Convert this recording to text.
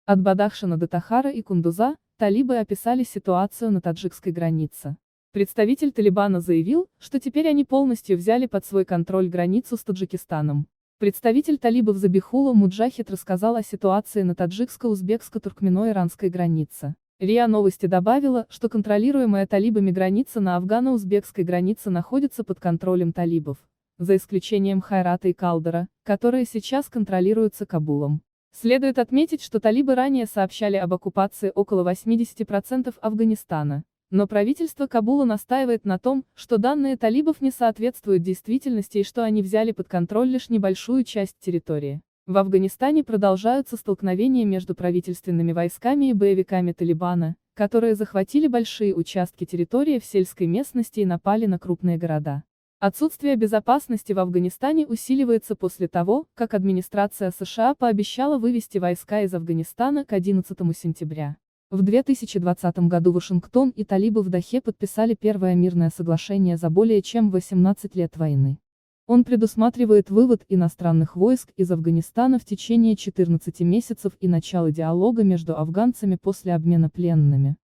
От Бадахшана до Тахара и Кундуза талибы описали ситуацию на таджикской границе. Представитель Талибана заявил, что теперь они полностью взяли под свой контроль границу с Таджикистаном. Представитель талибов Забихула Муджахид рассказал о ситуации на таджикско-узбекско-туркмено-иранской границе. РИА Новости добавила, что контролируемая талибами граница на афгано-узбекской границе находится под контролем талибов, за исключением Хайрата и Калдара, которые сейчас контролируются Кабулом. Следует отметить, что талибы ранее сообщали об оккупации около 80% Афганистана, но правительство Кабула настаивает на том, что данные талибов не соответствуют действительности и что они взяли под контроль лишь небольшую часть территории. В Афганистане продолжаются столкновения между правительственными войсками и боевиками Талибана, которые захватили большие участки территории в сельской местности и напали на крупные города. Отсутствие безопасности в Афганистане усиливается после того, как администрация США пообещала вывести войска из Афганистана к 11 сентября. В 2020 году Вашингтон и талибы в Дахе подписали первое мирное соглашение за более чем 18 лет войны. Он предусматривает вывод иностранных войск из Афганистана в течение 14 месяцев и начало диалога между афганцами после обмена пленными.